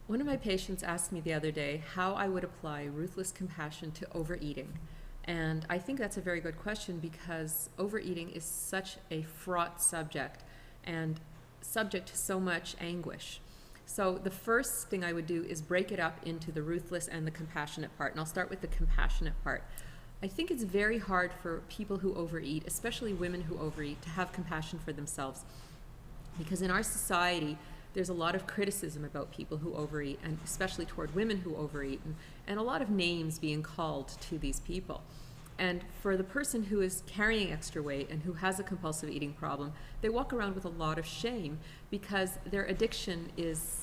One of my patients asked me the other day how I would apply ruthless compassion to overeating. And I think that's a very good question because overeating is such a fraught subject and subject to so much anguish. So the first thing I would do is break it up into the ruthless and the compassionate part. And I'll start with the compassionate part. I think it's very hard for people who overeat, especially women who overeat, to have compassion for themselves. Because in our society, there's a lot of criticism about people who overeat, and especially toward women who overeat, and a lot of names being called to these people. And for the person who is carrying extra weight and who has a compulsive eating problem, they walk around with a lot of shame because their addiction is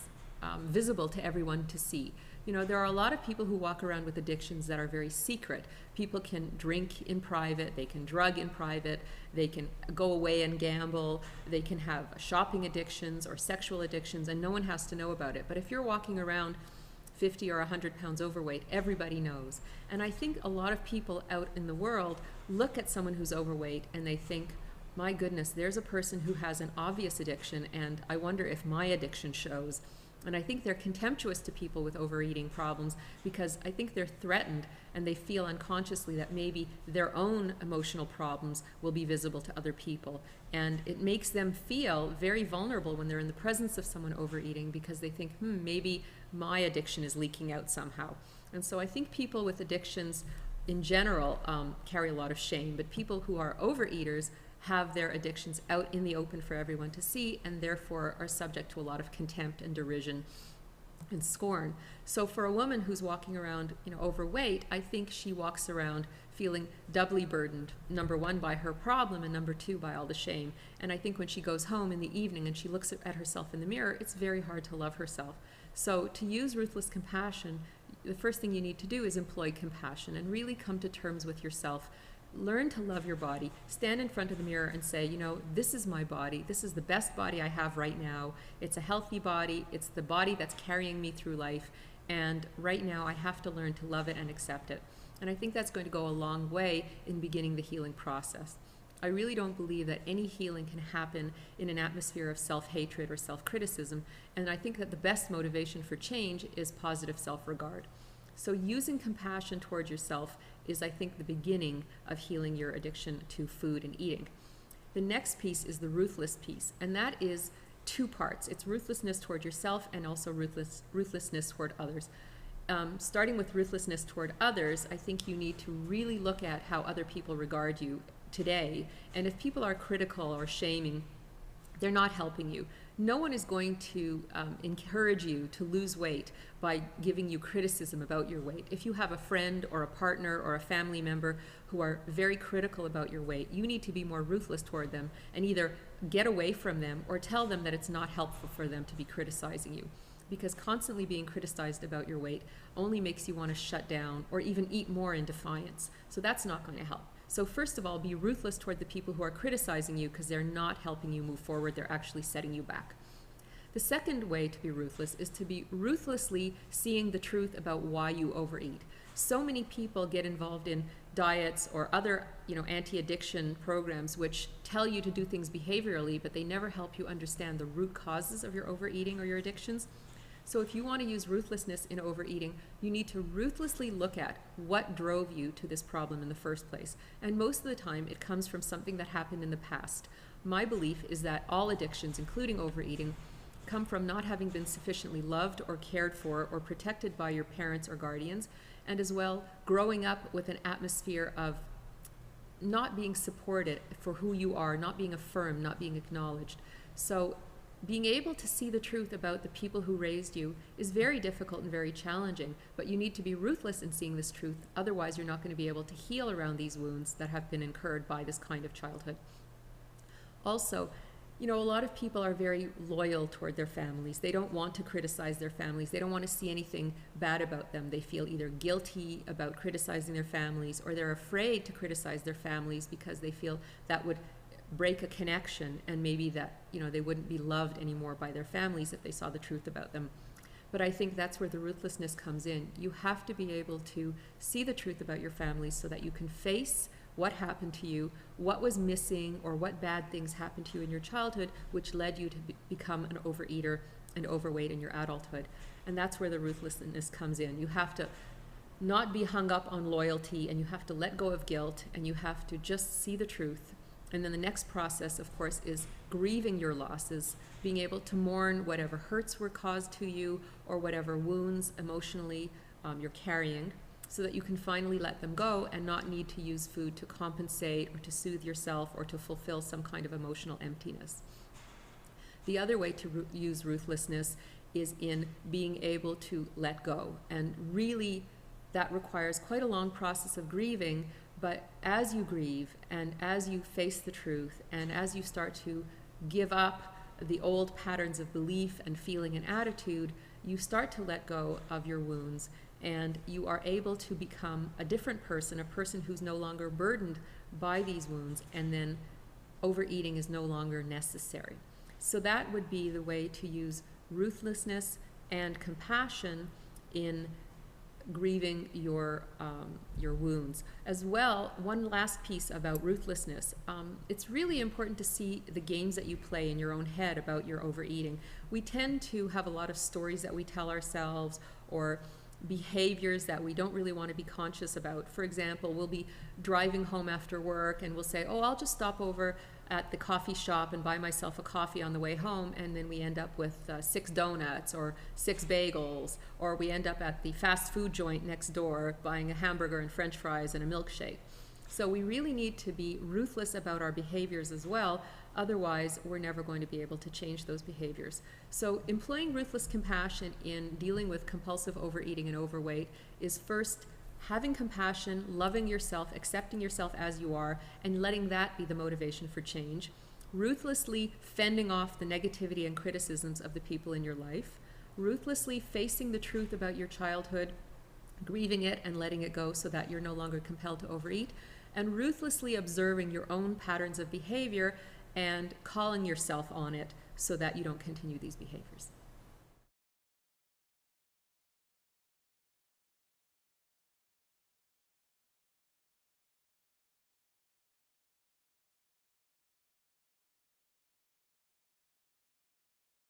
visible to everyone to see. You know, there are a lot of people who walk around with addictions that are very secret. People can drink in private, they can drug in private, they can go away and gamble, they can have shopping addictions or sexual addictions, and no one has to know about it. But if you're walking around 50 or 100 pounds overweight, everybody knows. And I think a lot of people out in the world look at someone who's overweight and they think, my goodness, there's a person who has an obvious addiction, and I wonder if my addiction shows. And I think they're contemptuous to people with overeating problems because I think they're threatened and they feel unconsciously that maybe their own emotional problems will be visible to other people. And it makes them feel very vulnerable when they're in the presence of someone overeating because they think, maybe my addiction is leaking out somehow. And so I think people with addictions in general carry a lot of shame, but people who are overeaters have their addictions out in the open for everyone to see and therefore are subject to a lot of contempt and derision and scorn. So for a woman who's walking around, overweight, I think she walks around feeling doubly burdened, number one, by her problem, and number two, by all the shame. And I think when she goes home in the evening and she looks at herself in the mirror, it's very hard to love herself. So to use ruthless compassion, the first thing you need to do is employ compassion and really come to terms with yourself. Learn to love your body. Stand in front of the mirror and say, this is my body. This is the best body I have right now. It's a healthy body. It's the body that's carrying me through life. And right now I have to learn to love it and accept it. And I think that's going to go a long way in beginning the healing process. I really don't believe that any healing can happen in an atmosphere of self-hatred or self-criticism. And I think that the best motivation for change is positive self-regard. So using compassion towards yourself is, I think, the beginning of healing your addiction to food and eating. The next piece is the ruthless piece, and that is two parts. It's ruthlessness toward yourself and also ruthlessness toward others. Starting with ruthlessness toward others, I think you need to really look at how other people regard you today. And if people are critical or shaming, they're not helping you. No one is going to encourage you to lose weight by giving you criticism about your weight. If you have a friend or a partner or a family member who are very critical about your weight, you need to be more ruthless toward them and either get away from them or tell them that it's not helpful for them to be criticizing you. Because constantly being criticized about your weight only makes you want to shut down or even eat more in defiance. So that's not going to help. So first of all, be ruthless toward the people who are criticizing you because they're not helping you move forward. They're actually setting you back. The second way to be ruthless is to be ruthlessly seeing the truth about why you overeat. So many people get involved in diets or other, anti-addiction programs which tell you to do things behaviorally, but they never help you understand the root causes of your overeating or your addictions. So if you want to use ruthlessness in overeating, you need to ruthlessly look at what drove you to this problem in the first place. And most of the time, it comes from something that happened in the past. My belief is that all addictions, including overeating, come from not having been sufficiently loved or cared for or protected by your parents or guardians, and as well growing up with an atmosphere of not being supported for who you are, not being affirmed, not being acknowledged. So being able to see the truth about the people who raised you is very difficult and very challenging, but you need to be ruthless in seeing this truth. Otherwise, you're not going to be able to heal around these wounds that have been incurred by this kind of childhood. Also, a lot of people are very loyal toward their families. They don't want to criticize their families. They don't want to see anything bad about them. They feel either guilty about criticizing their families or they're afraid to criticize their families because they feel that would break a connection and maybe that, they wouldn't be loved anymore by their families if they saw the truth about them. But I think that's where the ruthlessness comes in. You have to be able to see the truth about your families so that you can face what happened to you, what was missing, or what bad things happened to you in your childhood, which led you to become an overeater and overweight in your adulthood. And that's where the ruthlessness comes in. You have to not be hung up on loyalty, and you have to let go of guilt, and you have to just see the truth. And then the next process, of course, is grieving your losses, being able to mourn whatever hurts were caused to you or whatever wounds emotionally you're carrying, so that you can finally let them go and not need to use food to compensate or to soothe yourself or to fulfill some kind of emotional emptiness. The other way to use ruthlessness is in being able to let go. And really, that requires quite a long process of grieving, but as you grieve and as you face the truth and as you start to give up the old patterns of belief and feeling and attitude, you start to let go of your wounds, and you are able to become a different person, a person who's no longer burdened by these wounds, and then overeating is no longer necessary. So that would be the way to use ruthlessness and compassion in grieving your wounds. As well, one last piece about ruthlessness. It's really important to see the games that you play in your own head about your overeating. We tend to have a lot of stories that we tell ourselves, or behaviors that we don't really want to be conscious about. For example, we'll be driving home after work and we'll say, oh, I'll just stop over at the coffee shop and buy myself a coffee on the way home, and then we end up with 6 donuts or 6 bagels, or we end up at the fast food joint next door buying a hamburger and french fries and a milkshake. So we really need to be ruthless about our behaviors as well, otherwise we're never going to be able to change those behaviors. So employing ruthless compassion in dealing with compulsive overeating and overweight is first having compassion, loving yourself, accepting yourself as you are, and letting that be the motivation for change. Ruthlessly fending off the negativity and criticisms of the people in your life. Ruthlessly facing the truth about your childhood, grieving it and letting it go so that you're no longer compelled to overeat. And ruthlessly observing your own patterns of behavior and calling yourself on it so that you don't continue these behaviors.